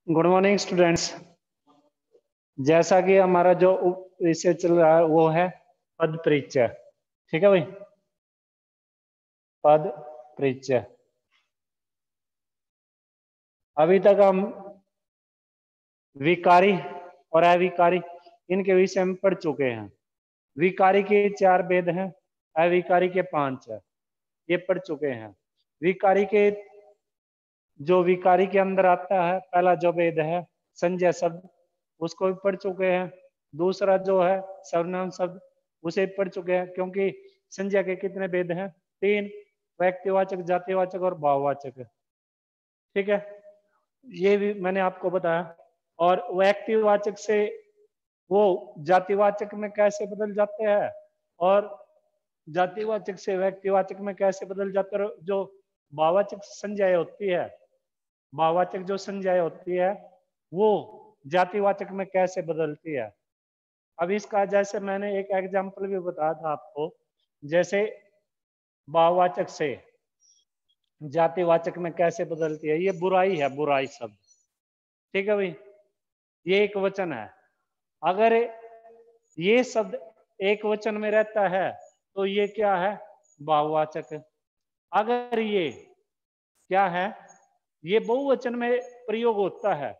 Good morning students. जैसा कि हमारा जो विषय चल रहा है वो है पद परिचय। ठीक है भाई, पद परिचय। अभी तक हम विकारी और अविकारी इनके विषय में पढ़ चुके हैं। विकारी के 4 भेद हैं, अविकारी के 5 है, ये पढ़ चुके हैं। विकारी के जो विकारी के अंदर आता है पहला जो भेद है संज्ञा शब्द, उसको भी पढ़ चुके हैं। दूसरा जो है सर्वनाम शब्द, उसे भी पढ़ चुके हैं। क्योंकि संज्ञा के कितने भेद हैं? 3, व्यक्तिवाचक, जातिवाचक और भाववाचक। ठीक है, ये भी मैंने आपको बताया। और व्यक्तिवाचक से वो जातिवाचक में कैसे बदल जाते हैं और जातिवाचक से व्यक्तिवाचक में कैसे बदल जाते हैं। जो भाववाचक संज्ञाएं होती है, भाववाचक जो संज्ञाएं होती है वो जातिवाचक में कैसे बदलती है। अब इसका जैसे मैंने एक एग्जांपल भी बताया था आपको, जैसे भाववाचक से जातिवाचक में कैसे बदलती है। ये बुराई है, बुराई शब्द। ठीक है भाई, ये एक वचन है। अगर ये शब्द एक वचन में रहता है तो ये क्या है? भाववाचक। अगर ये क्या है? ये बहुवचन में प्रयोग होता है।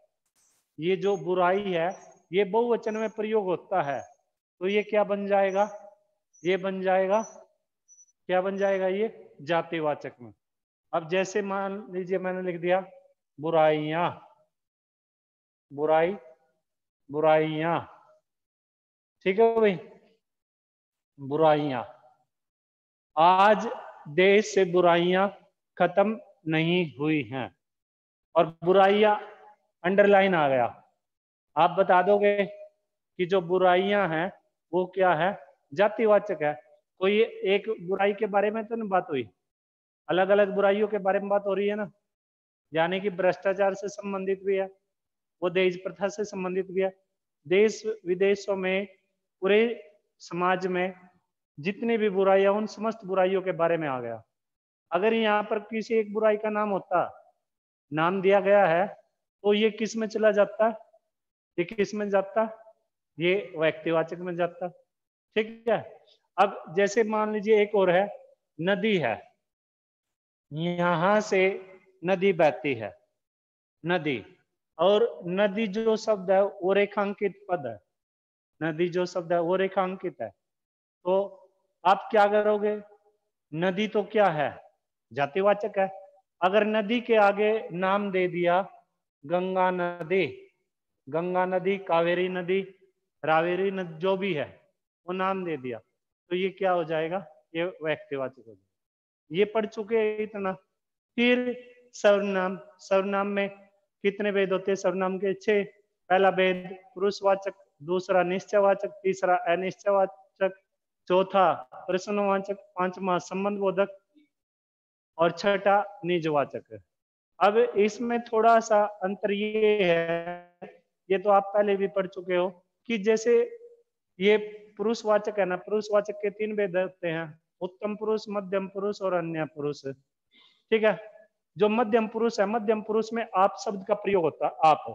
ये जो बुराई है ये बहुवचन में प्रयोग होता है तो ये क्या बन जाएगा? ये बन जाएगा, क्या बन जाएगा? ये जातिवाचक में। अब जैसे मान लीजिए मैंने लिख दिया बुराइयां, बुराई, बुराइयां। ठीक है भाई, बुराइयां। आज देश से बुराइयां खत्म नहीं हुई हैं। और बुराइयां अंडरलाइन आ गया। आप बता दोगे कि जो बुराइयां हैं वो क्या है? जातिवाचक है। कोई एक बुराई के बारे में तो नहीं बात हुई, अलग अलग बुराइयों के बारे में बात हो रही है ना। यानी कि भ्रष्टाचार से संबंधित भी है, वो दहेज प्रथा से संबंधित भी है। देश विदेशों में, पूरे समाज में जितनी भी बुराइयां, उन समस्त बुराइयों के बारे में आ गया। अगर यहाँ पर किसी एक बुराई का नाम होता, नाम दिया गया है, तो ये किस में चला जाता? ये किस में जाता? ये व्यक्तिवाचक में जाता। ठीक है। अब जैसे मान लीजिए एक और है, नदी है, यहां से नदी बहती है, नदी। और नदी जो शब्द है वो रेखांकित पद है। नदी जो शब्द है वो रेखांकित है। तो आप क्या करोगे? नदी तो क्या है? जातिवाचक है। अगर नदी के आगे नाम दे दिया गंगा नदी, गंगा नदी, कावेरी नदी, रावेरी नदी, जो भी है वो नाम दे दिया, तो ये क्या हो जाएगा? ये व्यक्तिवाचक हो जाएगा। ये पढ़ चुके हैं इतना। फिर सर्वनाम, सर्वनाम में कितने भेद होते हैं? सर्वनाम के 6। पहला भेद पुरुषवाचक, दूसरा निश्चयवाचक, तीसरा अनिश्चयवाचक, चौथा प्रश्नवाचक, पांचवा संबंधबोधक और छठा निजवाचक। अब इसमें थोड़ा सा अंतर ये है, ये तो आप पहले भी पढ़ चुके हो, कि जैसे ये पुरुषवाचक है ना, पुरुषवाचक के 3 भेद होते हैं, उत्तम पुरुष, मध्यम पुरुष और अन्य पुरुष। ठीक है। जो मध्यम पुरुष है, मध्यम पुरुष में आप शब्द का प्रयोग होता है।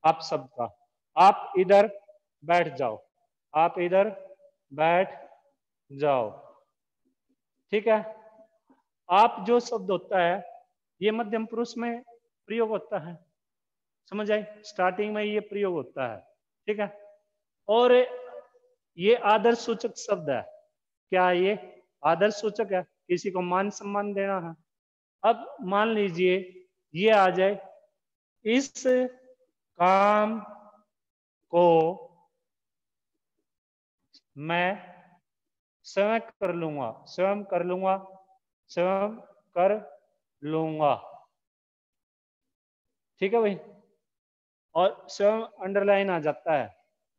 आप शब्द का, आप इधर बैठ जाओ, आप इधर बैठ जाओ। ठीक है। आप जो शब्द होता है ये मध्यम पुरुष में प्रयोग होता है। समझ आए? स्टार्टिंग में ये प्रयोग होता है। ठीक है। और ये आदर्श सूचक शब्द है। क्या ये आदर्श सूचक है? किसी को मान सम्मान देना है। अब मान लीजिए ये आ जाए, इस काम को मैं स्वयं कर लूंगा, स्वयं कर लूंगा, स्वयं कर लूंगा। ठीक है भाई। और स्वयं अंडरलाइन आ जाता है,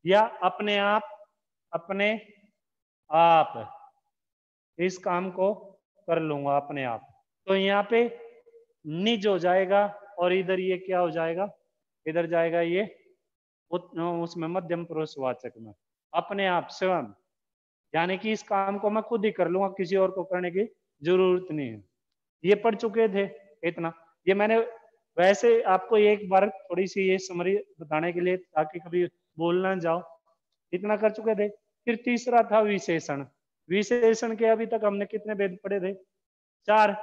या अपने आप, अपने आप इस काम को कर लूंगा अपने आप। तो यहाँ पे निज हो जाएगा और इधर ये क्या हो जाएगा? इधर जाएगा ये उसमें मध्यम पुरुषवाचक में, अपने आप, स्वयं। यानी कि इस काम को मैं खुद ही कर लूंगा, किसी और को करने की जरूरत नहीं है। ये पढ़ चुके थे इतना। ये मैंने वैसे आपको एक बार थोड़ी सी ये समरी बताने के लिए, ताकि कभी बोल ना जाओ, इतना कर चुके थे। फिर तीसरा था विशेषण। विशेषण के अभी तक हमने कितने भेद पढ़े थे? 4।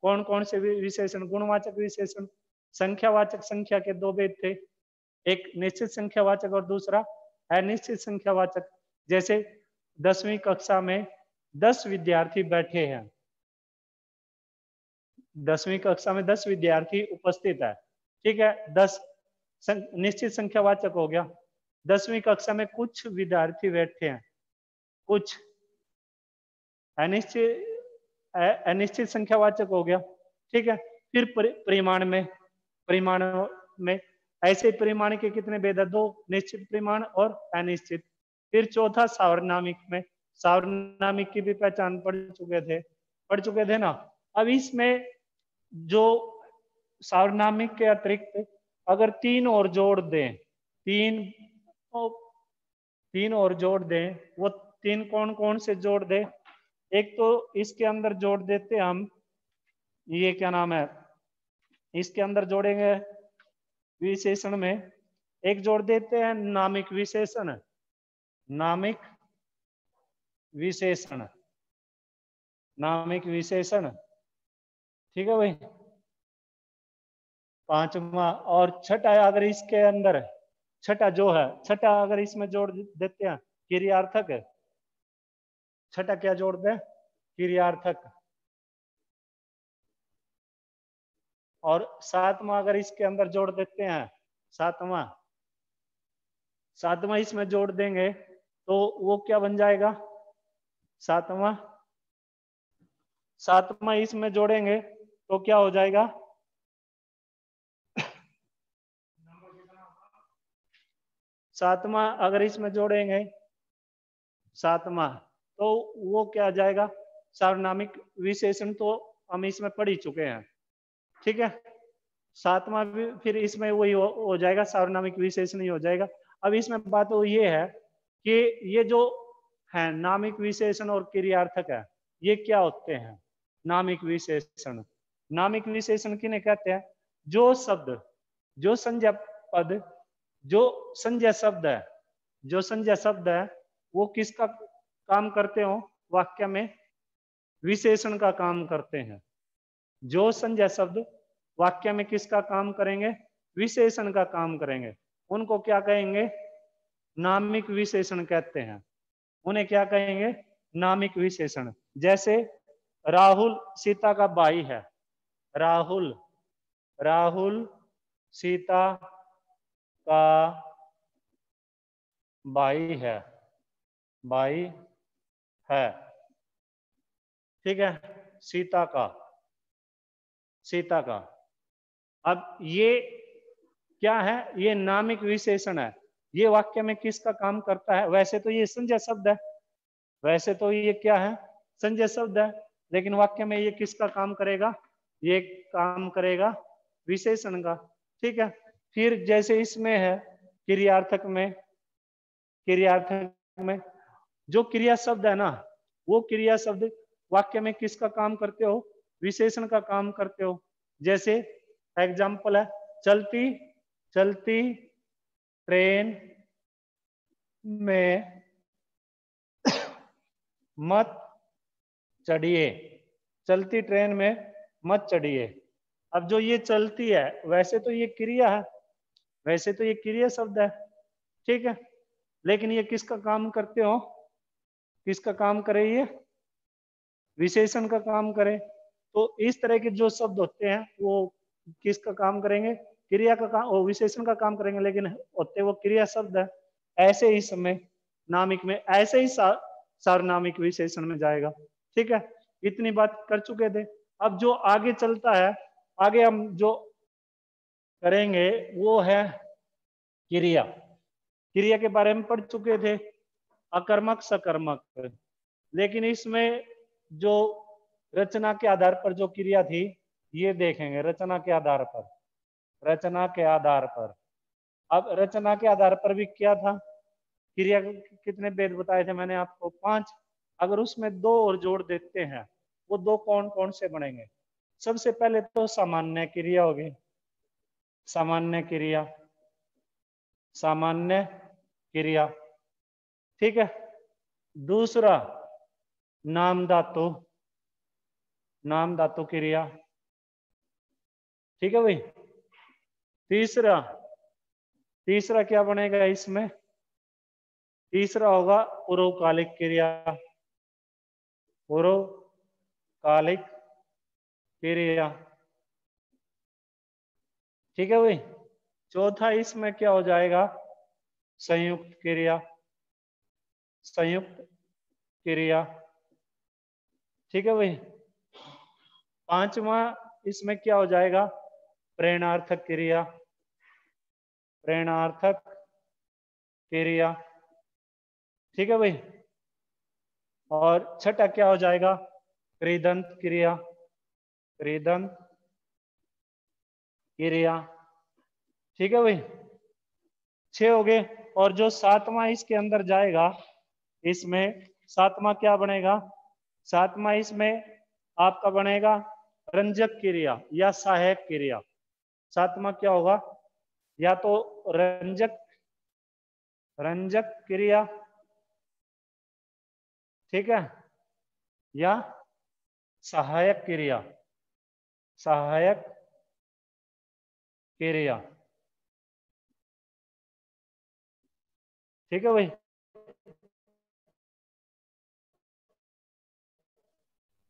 कौन कौन से विशेषण? गुणवाचक विशेषण, संख्यावाचक संख्या के 2 भेद थे, एक निश्चित संख्यावाचक और दूसरा अनिश्चित संख्यावाचक। जैसे 10वीं कक्षा में 10 विद्यार्थी बैठे हैं, 10वीं कक्षा में 10 विद्यार्थी उपस्थित है, ठीक है, 10 निश्चित संख्यावाचक हो गया। 10वीं कक्षा में कुछ विद्यार्थी बैठे हैं, कुछ अनिश्चित संख्यावाचक हो गया, ठीक है। फिर परिमाण में ऐसे परिमाण के कितने भेद है? 2, निश्चित परिमाण और अनिश्चित। फिर चौथा सार्वनामिक में, सार्वनामिक की भी पहचान पढ़ चुके थे ना। अब इसमें जो सार्वनामिक के अतिरिक्त अगर 3 और जोड़ दें, 3 और जोड़ दें, वो 3 कौन कौन से जोड़ दें? एक तो इसके अंदर जोड़ देते हम, ये क्या नाम है, इसके अंदर जोड़ेंगे विशेषण में, एक जोड़ देते हैं नामिक विशेषण, नामिक विशेषण, नामिक विशेषण, ठीक है भाई। 5वां और छठा अगर इसके अंदर, छठा जो है, छठा अगर इसमें जोड़ देते हैं क्रियार्थक, छठा क्या जोड़ दें? क्रियार्थक। और 7वां अगर इसके अंदर जोड़ देते हैं, 7वां इसमें जोड़ देंगे तो वो क्या बन जाएगा? 7वां इसमें जोड़ेंगे तो क्या हो जाएगा? 7वां अगर इसमें जोड़ेंगे 7वां, तो वो क्या आ जाएगा? सार्वनामिक विशेषण। तो हम इसमें पढ़ ही चुके हैं, ठीक है। 7वां भी फिर इसमें वही हो जाएगा, सार्वनामिक विशेषण ही हो जाएगा। अब इसमें बात वो ये है कि ये जो है नामिक विशेषण और क्रियार्थक है, ये क्या होते हैं? नामिक विशेषण, नामिक विशेषण किन्हें कहते हैं? जो शब्द, जो संज्ञा पद, जो संज्ञा शब्द है, जो संज्ञा शब्द है वो किसका काम करते हो वाक्य में? विशेषण का काम करते हैं। जो संज्ञा शब्द वाक्य में किसका काम करेंगे? विशेषण का काम करेंगे। उनको क्या कहेंगे? नामिक विशेषण कहते हैं। उन्हें क्या कहेंगे? नामिक विशेषण। जैसे राहुल सीता का भाई है, राहुल, राहुल सीता का भाई है, भाई है, ठीक है, सीता का, सीता का। अब ये क्या है? ये नामिक विशेषण है। ये वाक्य में किसका काम करता है? वैसे तो ये संज्ञा शब्द है, वैसे तो ये क्या है? संज्ञा शब्द है, लेकिन वाक्य में ये किसका काम करेगा? ये काम करेगा विशेषण का, ठीक है। फिर जैसे इसमें है क्रियार्थक में, क्रियार्थक में जो क्रिया शब्द है ना, वो क्रिया शब्द वाक्य में किसका काम करते हो? विशेषण का काम करते हो। जैसे एग्जाम्पल है चलती, चलती ट्रेन में मत चढ़िए, चलती ट्रेन में मत चढ़िए। अब जो ये चलती है, वैसे तो ये क्रिया है, वैसे तो ये क्रिया शब्द है, ठीक है, लेकिन ये किसका काम करते हो? किसका काम करे? ये विशेषण का काम करे। तो इस तरह के जो शब्द होते हैं वो किसका काम करेंगे? क्रिया का काम, विशेषण का काम करेंगे, लेकिन होते वो क्रिया शब्द है। ऐसे ही समय नामिक में, ऐसे ही सार्वनामिक विशेषण में जाएगा, ठीक है। इतनी बात कर चुके थे। अब जो आगे चलता है, आगे हम जो करेंगे वो है क्रिया। क्रिया के बारे में पढ़ चुके थे, अकर्मक सकर्मक। लेकिन इसमें जो रचना के आधार पर जो क्रिया थी, ये देखेंगे रचना के आधार पर, रचना के आधार पर। अब रचना के आधार पर भी क्या था? क्रिया कितने भेद बताए थे मैंने आपको? 5। अगर उसमें 2 और जोड़ देते हैं, वो 2 कौन कौन से बनेंगे? सबसे पहले तो सामान्य क्रिया होगी, सामान्य क्रिया, सामान्य क्रिया, ठीक है। दूसरा नाम धातु, नाम धातु क्रिया, ठीक है भाई। तीसरा, तीसरा क्या बनेगा इसमें, तीसरा होगा पूर्वकालिक क्रिया, पूर्वकालिक क्रिया, ठीक है भाई। चौथा इसमें क्या हो जाएगा, संयुक्त क्रिया, संयुक्त क्रिया, ठीक है भाई। पांचवा इसमें क्या हो जाएगा, प्रेरणार्थक क्रिया, प्रेरणार्थक क्रिया, ठीक है भाई। और छठा क्या हो जाएगा, कृदंत क्रिया, कृदंत क्रिया, ठीक है भाई। 6 हो गए। और जो सातवां इसके अंदर जाएगा, इसमें सातवां क्या बनेगा, सातवां इसमें आपका बनेगा रंजक क्रिया या सहायक क्रिया। सातवां क्या होगा, या तो रंजक, रंजक क्रिया, ठीक है, या सहायक क्रिया, सहायक क्रिया, ठीक है भाई।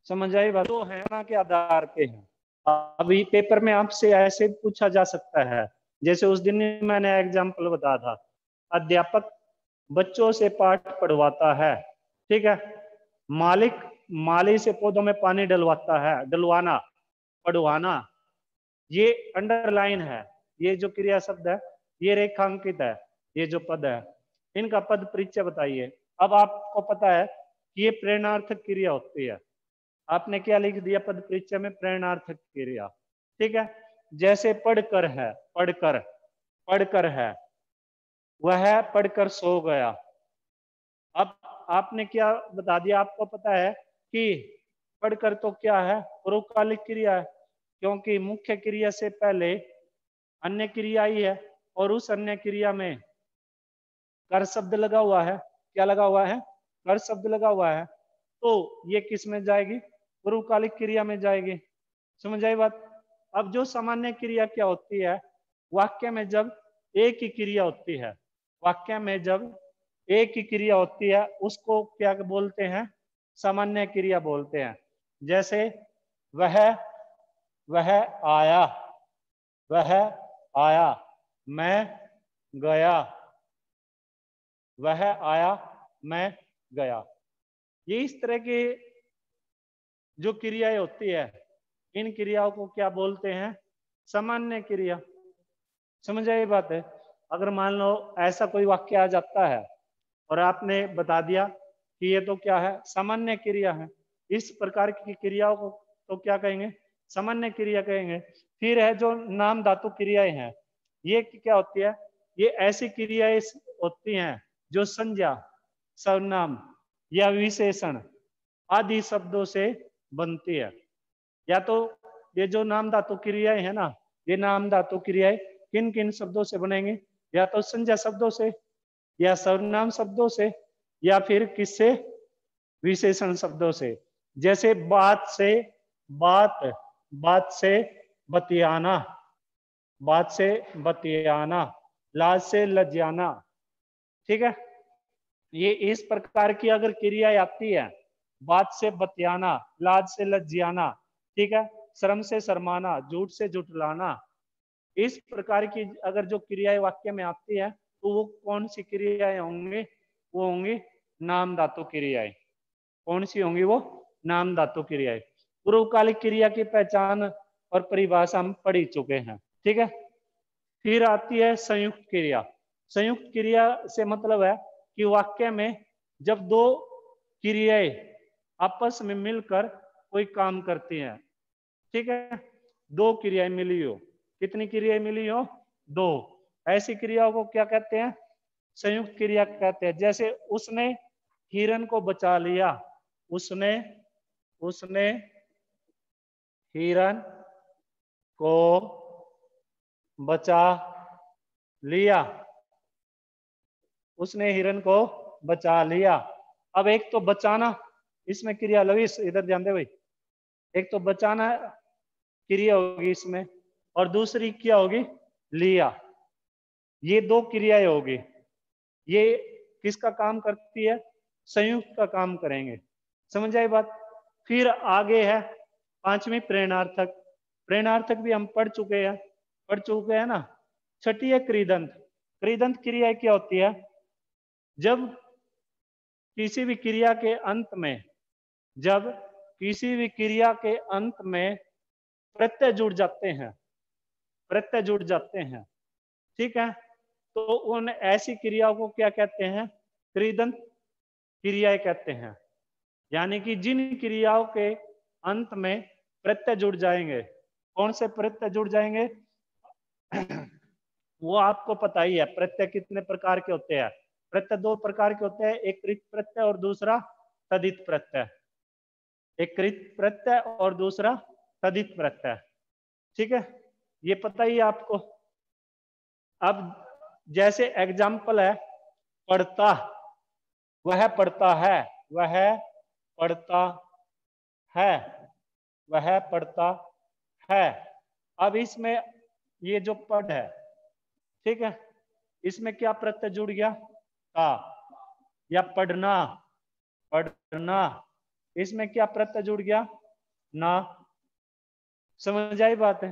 समझ आई बात, तो है ना के आधार पे है। अभी पेपर में आपसे ऐसे पूछा जा सकता है, जैसे उस दिन मैंने एग्जाम्पल बताया था, अध्यापक बच्चों से पाठ पढ़वाता है, ठीक है। मालिक माली से पौधों में पानी डलवाता है, डलवाना, पढ़वाना, ये अंडरलाइन है। ये जो क्रिया शब्द है ये रेखांकित है, ये जो पद है इनका पद परिचय बताइए। अब आपको पता है कि ये प्रेरणार्थक क्रिया होती है, आपने क्या लिख दिया पद परिचय में, प्रेरणार्थक क्रिया, ठीक है। जैसे पढ़कर है, पढ़कर, पढ़कर है, वह पढ़कर सो गया। अब आपने क्या बता दिया, आपको पता है कि पढ़कर तो क्या है, पूर्वकालिक क्रिया है, क्योंकि मुख्य क्रिया से पहले अन्य क्रिया ही है, और उस अन्य क्रिया में कर शब्द लगा हुआ है, क्या लगा हुआ है, कर शब्द लगा हुआ है, तो ये किस में जाएगी, पूर्वकालिक क्रिया में जाएगी। समझ आई बात। अब जो सामान्य क्रिया क्या होती है, वाक्य में जब एक ही क्रिया होती है, वाक्य में जब एक ही क्रिया होती है उसको क्या बोलते हैं, सामान्य क्रिया बोलते हैं। जैसे वह, वह आया, वह आया, मैं गया, वह आया, मैं गया। ये इस तरह की जो क्रियाएं होती है, इन क्रियाओं को क्या बोलते हैं, सामान्य क्रिया। समझ आई बात है। अगर मान लो ऐसा कोई वाक्य आ जाता है और आपने बता दिया कि ये तो क्या है, सामान्य क्रिया है, इस प्रकार की क्रियाओं को तो क्या कहेंगे, सामान्य क्रिया कहेंगे। फिर है जो नाम धातु क्रियाएं हैं, ये क्या होती है, ये ऐसी क्रियाएं होती हैं जो संज्ञा, सर्वनाम या विशेषण आदि शब्दों से बनती है। या तो ये जो नाम धातु क्रियाएं है ना, ये नाम धातु क्रियाएं किन किन शब्दों से बनेंगे, या तो संज्ञा शब्दों से, या सर्वनाम शब्दों से, या फिर किससे, विशेषण शब्दों से। जैसे बात से, बात, बात से बतियाना, बात से बतियाना, लाज से लज्जाना, ठीक है। ये इस प्रकार की अगर क्रिया आती है, बात से बतियाना, लाज से लज्जाना, ठीक है, शर्म से शर्माना, झूठ से झुठलाना, इस प्रकार की अगर जो क्रियाएं वाक्य में आती है तो वो कौन सी क्रियाएं होंगी, वो होंगी नाम धातु क्रियाएं। कौन सी होंगी वो, नाम धातु क्रियाएं। पूर्वकालिक क्रिया की पहचान और परिभाषा हम पढ़ ही चुके हैं, ठीक है। फिर आती है संयुक्त क्रिया। संयुक्त क्रिया से मतलब है कि वाक्य में जब दो क्रियाएं आपस में मिलकर कोई काम करती हैं, ठीक है, दो क्रियाएं मिली हो, कितनी क्रियाएं मिली हो, दो, ऐसी क्रियाओं को क्या कहते हैं, संयुक्त क्रिया कहते हैं। जैसे उसने हिरन को बचा लिया, उसने, उसने हिरन को बचा लिया, उसने हिरन को बचा लिया। अब एक तो बचाना, इसमें क्रिया लविश, इधर ध्यान दे भाई, एक तो बचाना क्रिया होगी इसमें, और दूसरी क्या होगी, लिया। ये दो क्रियाएं होगी, ये किसका काम करती है, संयुक्त का काम करेंगे। समझ आई बात। फिर आगे है पांचवी प्रेरणार्थक। प्रेरणार्थक भी हम पढ़ चुके हैं ना। छठी है कृदंत। कृदंत क्रिया क्या होती है, जब किसी भी क्रिया के अंत में, जब किसी भी क्रिया के अंत में प्रत्यय जुड़ जाते हैं, प्रत्यय जुड़ जाते हैं, ठीक है, तो उन ऐसी क्रियाओं को क्या कहते हैं, कृदंत क्रियाएं कहते हैं। यानी कि जिन क्रियाओं के अंत में प्रत्यय जुड़ जाएंगे, कौन से प्रत्यय जुड़ जाएंगे वो आपको पता ही है। प्रत्यय कितने प्रकार के होते हैं, प्रत्यय दो प्रकार के होते हैं, एक कृत प्रत्यय और दूसरा तदित प्रत्यय। एक कृत प्रत्यय और दूसरा तदित प्रत्यय, ठीक है, ये पता ही है आपको। अब जैसे एग्जाम्पल है पढ़ता, वह पढ़ता है, वह पढ़ता है, वह पढ़ता है। अब इसमें ये जो पढ़ है, ठीक है, इसमें क्या प्रत्यय जुड़ गया, का। या पढ़ना, पढ़ना, इसमें क्या प्रत्यय जुड़ गया, ना। समझ आई बात है,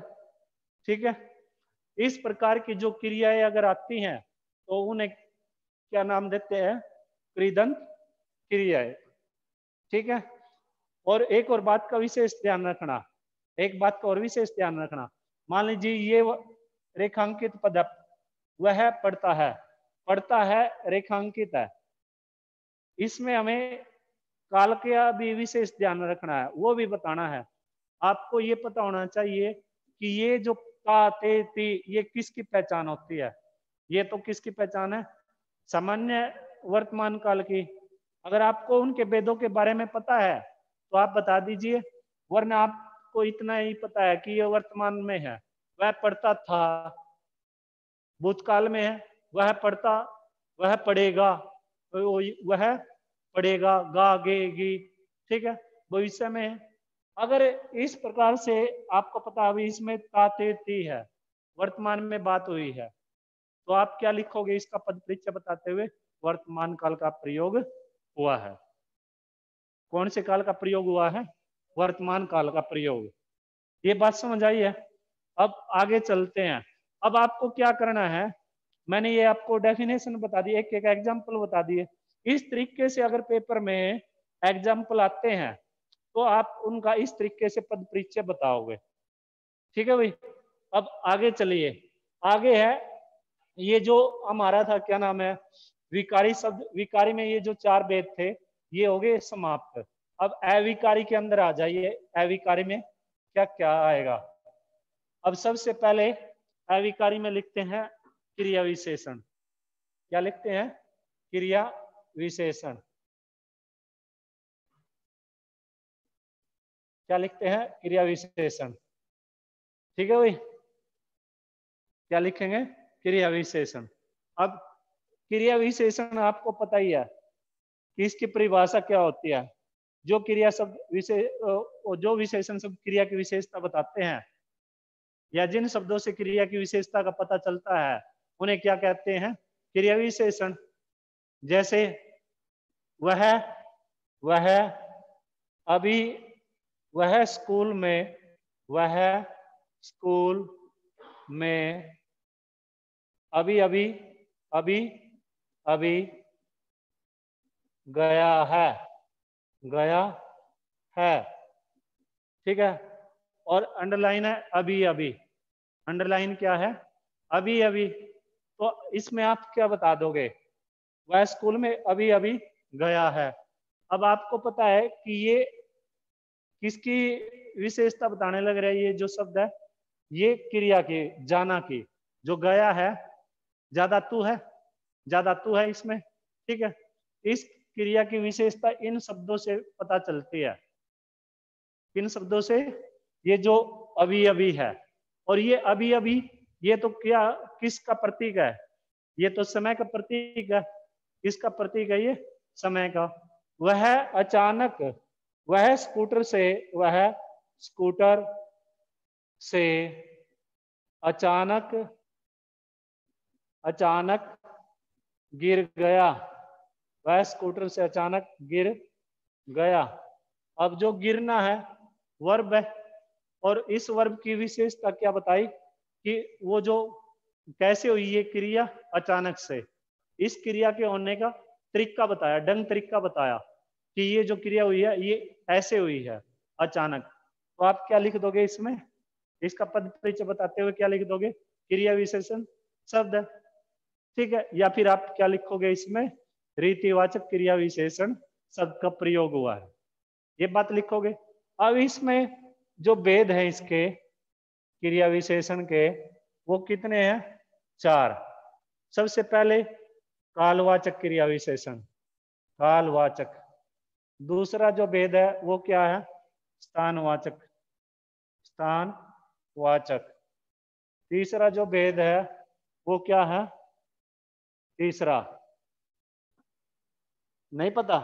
ठीक है। इस प्रकार की जो क्रियाएं अगर आती हैं तो उन्हें क्या नाम देते हैं, कृदंत क्रियाएं, ठीक है। और एक और बात का विशेष ध्यान रखना, एक बात का और विशेष ध्यान रखना। मान लीजिए ये रेखांकित पद, वह पढ़ता है, पढ़ता है रेखांकित है, इसमें हमें काल का भी विशेष ध्यान रखना है, वो भी बताना है। आपको ये पता होना चाहिए कि ये जो ता ते ती ये किसकी पहचान होती है, ये तो किसकी पहचान है, सामान्य वर्तमान काल की। अगर आपको उनके वेदों के बारे में पता है तो आप बता दीजिए, वरना आपको इतना ही पता है कि ये वर्तमान में है, वह पढ़ता था, भूतकाल में है, वह पढ़ता, वह पढ़ेगा, वह पढ़ेगा, गा गे गी, ठीक है, भविष्य में है। अगर इस प्रकार से आपको पता, अभी इसमें ताते ती है, वर्तमान में बात हुई है, तो आप क्या लिखोगे, इसका पद परिचय बताते हुए वर्तमान काल का प्रयोग हुआ है। कौन से काल का प्रयोग हुआ है, वर्तमान काल का प्रयोग। ये बात समझ आई है। अब आगे चलते हैं। अब आपको क्या करना है, मैंने ये आपको डेफिनेशन बता दी, एक एक एग्जाम्पल बता दिए। इस तरीके से अगर पेपर में एग्जाम्पल आते हैं तो आप उनका इस तरीके से पद परिचय बताओगे, ठीक है भाई। अब आगे चलिए, आगे है ये जो हमारा था, क्या नाम है, विकारी शब्द। विकारी में ये जो चार भेद थे ये हो गए समाप्त। अब अविकारी के अंदर आ जाइए, अविकारी में क्या क्या आएगा। अब सबसे पहले अविकारी में लिखते हैं क्रिया विशेषण। क्या लिखते हैं, क्रिया विशेषण। क्या लिखते हैं, क्रिया विशेषण, ठीक है भाई। क्या लिखेंगे, क्रिया विशेषण। अब क्रिया विशेषण आपको पता ही है कि इसकी परिभाषा क्या होती है। जो क्रिया शब्द जो विशेषण शब्द क्रिया की विशेषता बताते हैं, या जिन शब्दों से क्रिया की विशेषता का पता चलता है, उन्हें क्या कहते हैं, क्रिया विशेषण। जैसे वह, वह, अभी, वह स्कूल में, वह स्कूल में, अभी अभी, अभी अभी, गया है, गया है, ठीक है। और अंडरलाइन है अभी अभी, अंडरलाइन क्या है, अभी अभी। तो इसमें आप क्या बता दोगे, वह स्कूल में अभी अभी गया है। अब आपको पता है कि ये किसकी विशेषता बताने लग रहा है, ये जो शब्द है ये क्रिया की, जाना की। जो गया है ज्यादा तू है, ज्यादा तू है इसमें, ठीक है। इस क्रिया की विशेषता इन शब्दों से पता चलती है, इन शब्दों से, ये जो अभी अभी है, और ये अभी अभी ये तो क्या किसका प्रतीक है? ये तो समय का प्रतीक है। किसका प्रतीक है ये? समय का। वह अचानक, वह स्कूटर से, वह स्कूटर से अचानक, अचानक गिर गया। वह स्कूटर से अचानक गिर गया। अब जो गिरना है वर्ब है, और इस वर्ब की विशेषता क्या बताई कि वो जो कैसे हुई ये क्रिया? अचानक से। इस क्रिया के होने का तरीका बताया, ढंग तरीका बताया कि ये जो क्रिया हुई है ये ऐसे हुई है, अचानक। तो आप क्या लिख दोगे इसमें? इसका पद परिचय बताते हुए क्या लिख दोगे? क्रिया विशेषण शब्द, ठीक है। या फिर आप क्या लिखोगे इसमें? रीतिवाचक क्रिया विशेषण शब्द का प्रयोग हुआ है, ये बात लिखोगे। अब इसमें जो भेद है इसके क्रिया विशेषण के, वो कितने हैं? 4। सबसे पहले कालवाचक क्रिया विशेषण, कालवाचक। दूसरा जो भेद है वो क्या है? स्थानवाचक, स्थानवाचक। तीसरा जो भेद है वो क्या है? तीसरा नहीं पता?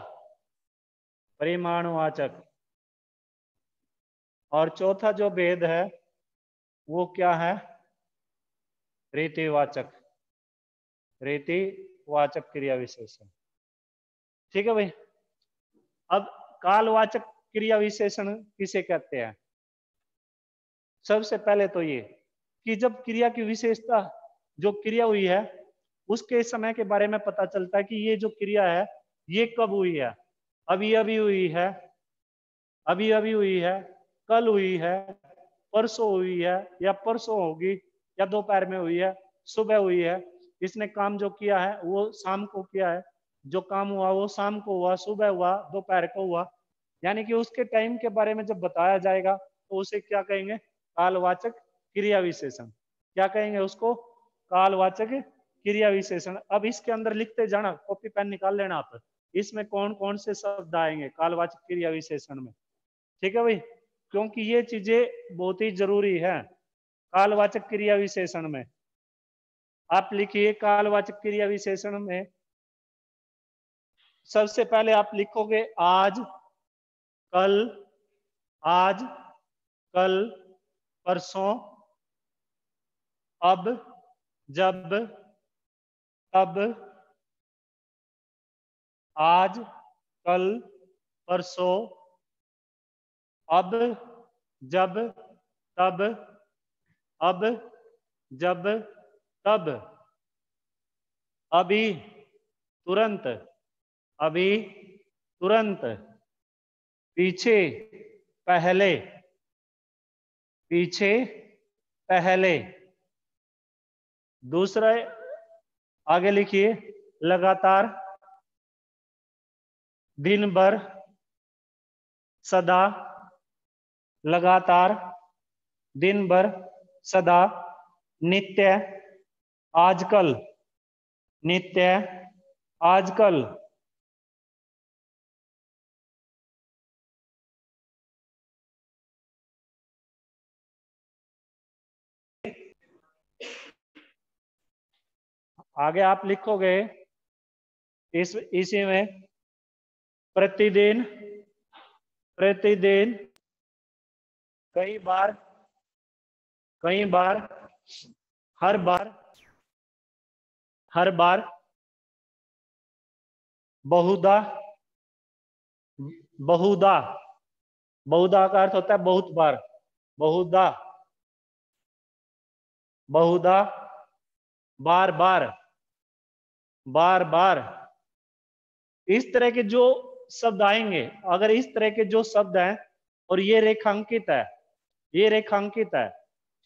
परिमाणवाचक। और चौथा जो भेद है वो क्या है? रीतिवाचक, रीतिवाचक क्रिया विशेषण। ठीक है भाई। अब कालवाचक क्रिया विशेषण किसे कहते हैं? सबसे पहले तो ये कि जब क्रिया की विशेषता, जो क्रिया हुई है उसके समय के बारे में पता चलता है कि ये जो क्रिया है ये कब हुई है। अभी अभी हुई है, अभी अभी हुई है, कल हुई है, परसों हुई है, या परसों होगी, या दोपहर में हुई है, सुबह हुई है। इसने काम जो किया है वो शाम को किया है, जो काम हुआ वो शाम को हुआ, सुबह हुआ, दोपहर को हुआ। यानी कि उसके टाइम के बारे में जब बताया जाएगा तो उसे क्या कहेंगे? कालवाचक क्रिया विशेषण। क्या कहेंगे उसको? कालवाचक क्रिया विशेषण। अब इसके अंदर लिखते जाना, कॉपी पेन निकाल लेना आप, इसमें कौन कौन से शब्द आएंगे कालवाचक क्रिया विशेषण में। ठीक है भाई, क्योंकि ये चीजें बहुत ही जरूरी है कालवाचक क्रिया विशेषण में। आप लिखिए कालवाचक क्रिया विशेषण में सबसे पहले आप लिखोगे आज, कल, आज, कल, परसों, अब, जब, तब, आज, कल, परसों, अब, जब, तब, अब, जब, तब, अभी, तुरंत, अभी, तुरंत, पीछे, पहले, पीछे, पहले। दूसरा आगे लिखिए, लगातार, दिन भर, सदा, लगातार, दिन भर, सदा, नित्य, आजकल, नित्य, आजकल। आगे आप लिखोगे इसी में प्रतिदिन, प्रतिदिन, कई बार, कई बार, हर बार, हर बार, बहुधा, बहुधा। बहुधा का अर्थ होता है बहुत बार, बहुधा, बहुधा, बार बार, बार बार। इस तरह के जो शब्द आएंगे, अगर इस तरह के जो शब्द हैं और ये रेखांकित है, ये रेखांकित है,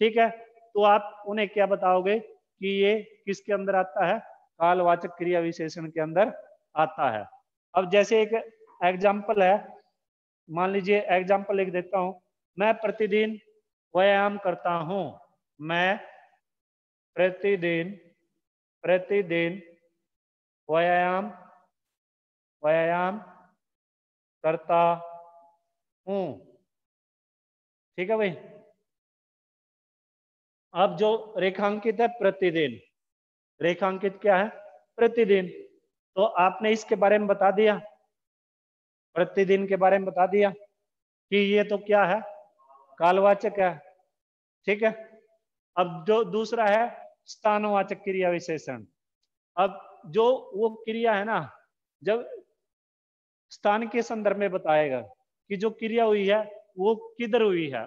ठीक है, तो आप उन्हें क्या बताओगे कि ये किसके अंदर आता है? कालवाचक क्रिया विशेषण के अंदर आता है। अब जैसे एक एग्जाम्पल है, मान लीजिए एग्जाम्पल लिख देता हूं, मैं प्रतिदिन व्यायाम करता हूं। मैं प्रतिदिन, प्रतिदिन व्यायाम, व्यायाम करता हूं। ठीक है भाई। अब जो रेखांकित है प्रतिदिन, रेखांकित क्या है? प्रतिदिन। तो आपने इसके बारे में बता दिया, प्रतिदिन के बारे में बता दिया कि ये तो क्या है? कालवाचक है। ठीक है। अब जो दूसरा है स्थानवाचक क्रिया विशेषण। अब जो वो क्रिया है ना, जब स्थान के संदर्भ में बताएगा कि जो क्रिया हुई है वो किधर हुई है,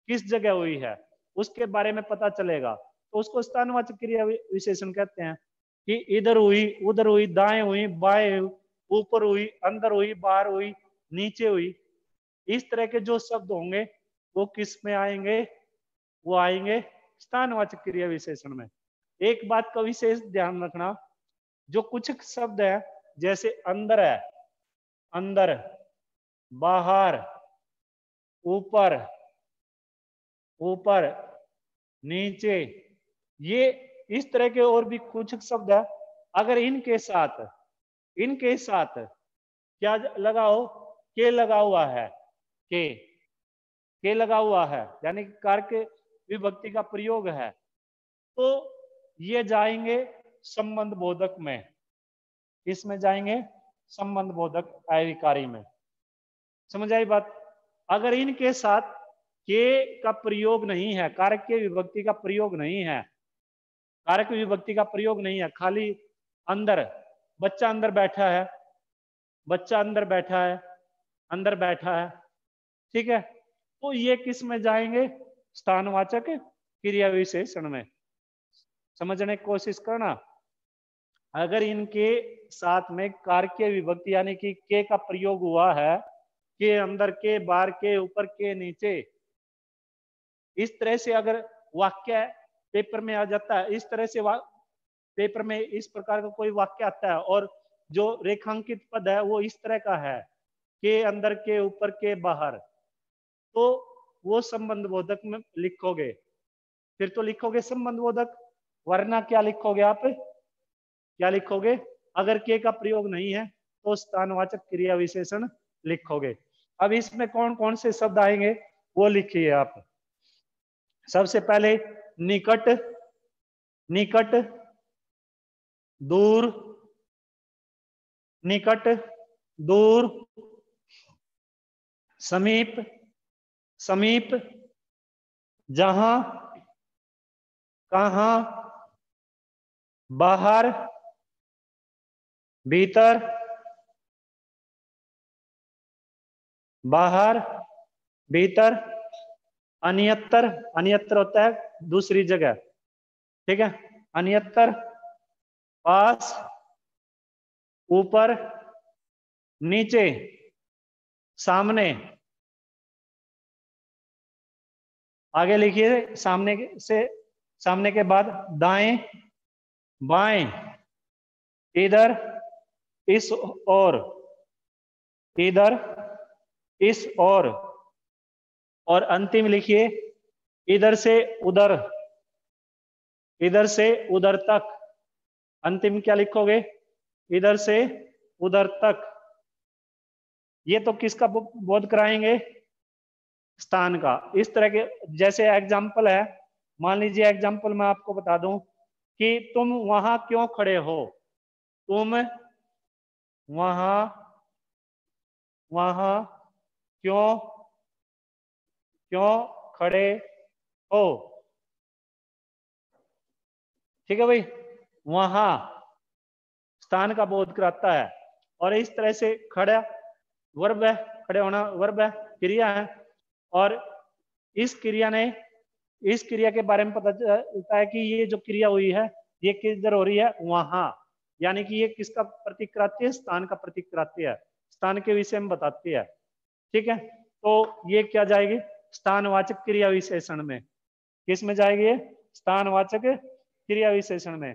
किस जगह हुई है, उसके बारे में पता चलेगा, तो उसको स्थानवाचक क्रिया विशेषण कहते हैं। कि इधर हुई, उधर हुई, दाएं हुई, बाएं हुई, ऊपर हुई, अंदर हुई, बाहर हुई, नीचे हुई, इस तरह के जो शब्द होंगे वो किस में आएंगे? वो आएंगे स्थानवाचक क्रिया विशेषण में। एक बात का विशेष ध्यान रखना, जो कुछ शब्द है जैसे अंदर है, अंदर, बाहर, ऊपर, ऊपर, नीचे, ये इस तरह के और भी कुछ शब्द है, अगर इनके साथ क्या लगाओ? के लगा हुआ है, के लगा हुआ है, यानी कारक विभक्ति का प्रयोग है, तो ये जाएंगे संबंध बोधक में। इसमें जाएंगे संबंध बोधक अविकारी में। समझ आई बात? अगर इनके साथ के का प्रयोग नहीं है, कारक के विभक्ति का प्रयोग नहीं है, कारक विभक्ति का प्रयोग नहीं है, खाली अंदर, बच्चा अंदर बैठा है, बच्चा अंदर बैठा है, अंदर बैठा है, ठीक है, तो ये किस में जाएंगे? स्थानवाचक क्रिया विशेषण में। समझने की कोशिश करना। अगर इनके साथ में कारकीय विभक्ति यानी कि के का प्रयोग हुआ है, के अंदर, के बाहर, के ऊपर, के नीचे, इस तरह से अगर वाक्य पेपर में आ जाता है, इस तरह से पेपर में इस प्रकार का कोई वाक्य आता है और जो रेखांकित पद है वो इस तरह का है, के अंदर, के ऊपर, के बाहर, तो वो संबंध बोधक में लिखोगे। फिर तो लिखोगे संबंध बोधक, वरना क्या लिखोगे आप? क्या लिखोगे? अगर के का प्रयोग नहीं है तो स्थानवाचक क्रिया विशेषण लिखोगे। अब इसमें कौन कौन से शब्द आएंगे वो लिखिए आप। सबसे पहले निकट, निकट, दूर, निकट, दूर, समीप, समीप, जहां, कहां, बाहर, भीतर, बाहर, भीतर, अन्यत्र, अन्यत्र होता है दूसरी जगह, ठीक है, अन्यत्र, पास, ऊपर, नीचे, सामने, आगे लिखिए, सामने से, सामने के बाद दाएं, बाएं, इधर, इस ओर, इधर, इस ओर, और अंतिम लिखिए इधर से उधर, इधर से उधर तक। अंतिम क्या लिखोगे? इधर से उधर तक। ये तो किसका बोध कराएंगे? स्थान का। इस तरह के जैसे एग्जाम्पल है, मान लीजिए एग्जाम्पल मैं आपको बता दूं कि तुम वहां क्यों खड़े हो, तुम वहां, वहां क्यों, क्यों खड़े हो, ठीक है भाई, वहां स्थान का बोध कराता है। और इस तरह से खड़ा वर्ब है, खड़े होना वर्ब है, क्रिया है, और इस क्रिया ने, इस क्रिया के बारे में पता चलता है कि ये जो क्रिया हुई है ये किधर हो रही है? वहां, यानी कि ये किसका प्रतीक कराती है? स्थान का प्रतीक कराती है, स्थान के विषय में बताती है, ठीक है। तो ये क्या जाएगी? स्थानवाचक क्रिया विशेषण में। किस में जाएगी ये? स्थानवाचक क्रिया विशेषण में।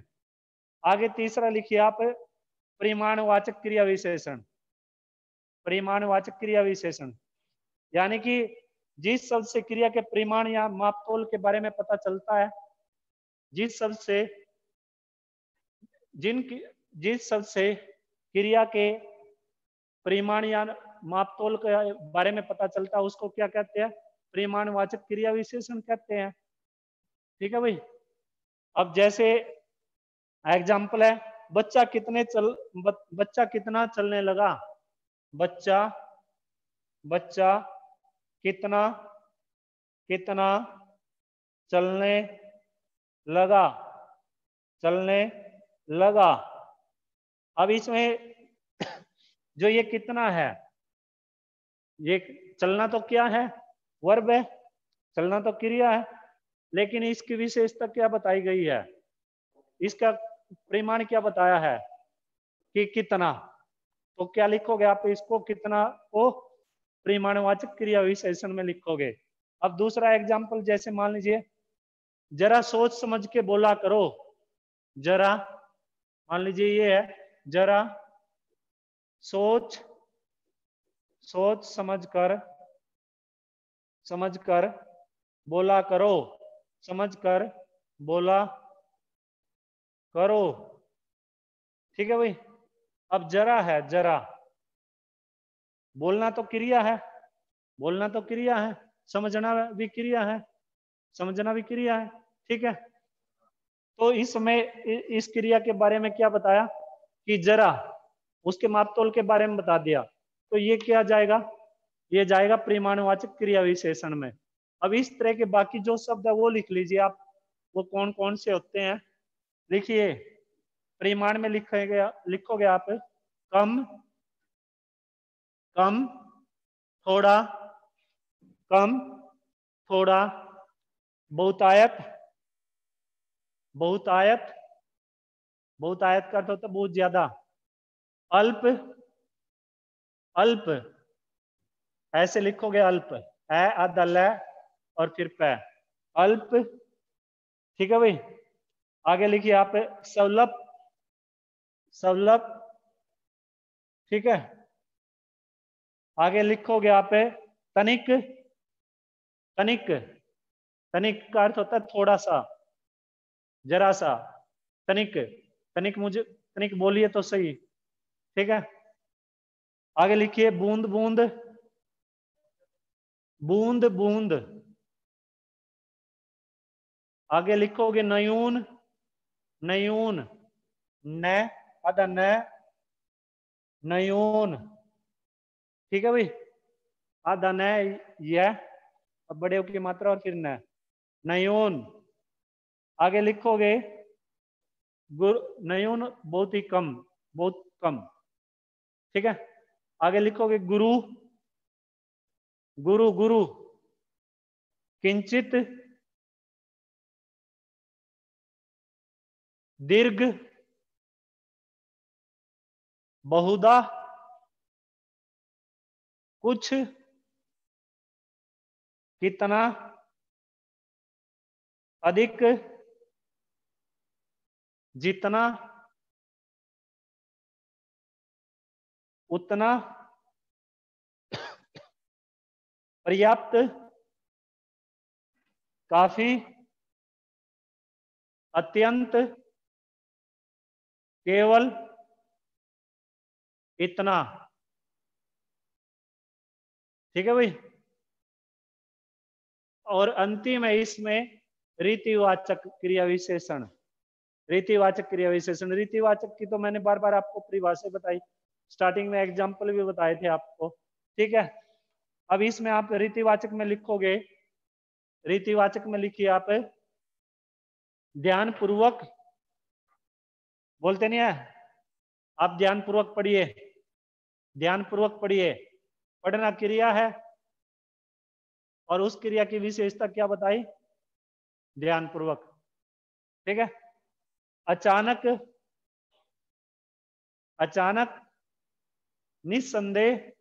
आगे तीसरा लिखिए आप, परिमाणवाचक क्रिया विशेषण। परिमाणवाचक क्रिया विशेषण यानी कि जिस शब्द से क्रिया के परिमाण या मापतोल के बारे में पता चलता है, जिस शब्द से, जिस शब्द से क्रिया के परिमाण या मापतोल के बारे में पता चलता है उसको क्या कहते हैं? परिमाणवाचक क्रिया विशेषण कहते हैं। ठीक है भाई। अब जैसे एग्जाम्पल है, बच्चा कितना चलने लगा। बच्चा बच्चा कितना कितना चलने लगा, चलने लगा। अब इसमें जो ये कितना है, ये चलना तो क्या है, वर्ब है, चलना तो क्रिया है, लेकिन इसकी विशेषता क्या बताई गई है, इसका परिमाण क्या बताया है कि कितना। तो क्या लिखोगे आप इसको, कितना को परिमाणवाचक क्रिया विशेषण में लिखोगे। अब दूसरा एग्जाम्पल, जैसे मान लीजिए, जरा सोच समझ के बोला करो। जरा, मान लीजिए ये है, जरा सोच सोच समझकर बोला करो, समझकर बोला करो। ठीक है भाई। अब जरा है, जरा बोलना तो क्रिया है, बोलना तो क्रिया है, समझना भी क्रिया है, समझना भी क्रिया है। ठीक है। तो इसमें इस क्रिया के बारे में क्या बताया कि जरा, उसके मापतोल के बारे में बता दिया। तो ये क्या जाएगा, ये जाएगा परिमाणवाचक क्रिया विशेषण में। अब इस तरह के बाकी जो शब्द है वो लिख लीजिए आप, वो कौन कौन से होते हैं। लिखिए, परिमाण में लिखोगे आप, कम, कम, थोड़ा, कम, थोड़ा, बहुतायत, बहुतायत, बहुतायत का अर्थ होता है बहुत ज्यादा, अल्प, अल्प, ऐसे लिखोगे अल्प, है अदल है और फिर पै, अल्प। ठीक है भाई। आगे लिखिए आप, सवलप, सवलप। ठीक है। आगे लिखोगे आप, तनिक, तनिक, तनिक का अर्थ होता है थोड़ा सा, जरा सा, तनिक, तनिक, मुझे तनिक बोलिए तो सही। ठीक है। आगे लिखिए, बूंद, बूंद, बूंद, बूंद। आगे लिखोगे नयून, नयून, न आधा न, नयून। ठीक है भाई। आधा न, यह बड़े की मात्रा और फिर न, नयून। आगे लिखोगे नयून, बहुत ही कम, बहुत कम। ठीक है। आगे लिखोगे गुरु, गुरु, गुरु, किंचित, दीर्घ, बहुधा, कुछ, कितना, अधिक, जितना, उतना, पर्याप्त, काफी, अत्यंत, केवल, इतना। ठीक है भाई। और अंतिम है इसमें रीतिवाचक क्रिया विशेषण। रीतिवाचक क्रिया विशेषण, रीतिवाचक की तो मैंने बार बार आपको परिभाषा बताई, स्टार्टिंग में एग्जाम्पल भी बताए थे आपको। ठीक है। अब इसमें आप रीतिवाचक में लिखोगे, रीतिवाचक में लिखिए आप, ध्यान पूर्वक, बोलते नहीं है आप, ध्यान पूर्वक पढ़िए, ध्यान पूर्वक पढ़िए। पढ़ना क्रिया है और उस क्रिया की विशेषता क्या बताई, ध्यान पूर्वक। ठीक है। अचानक, अचानक, निस्संदेह,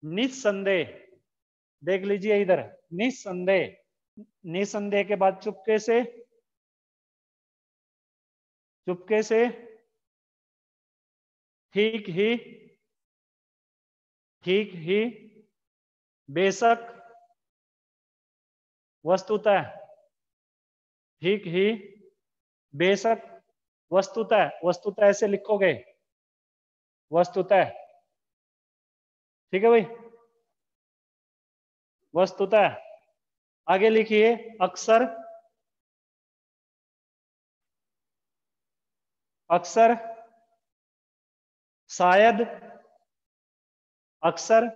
निस्संदेह, देख लीजिए इधर, निस्संदेह, निस्संदेह के बाद चुपके से, चुपके से, ठीक ही, ठीक ही, बेशक, वस्तुतः, ठीक ही, बेशक, वस्तुतः, वस्तुतः ऐसे लिखोगे, वस्तुतः। ठीक है भाई। वस्तुतः। आगे लिखिए, अक्सर, अक्सर, शायद, अक्सर,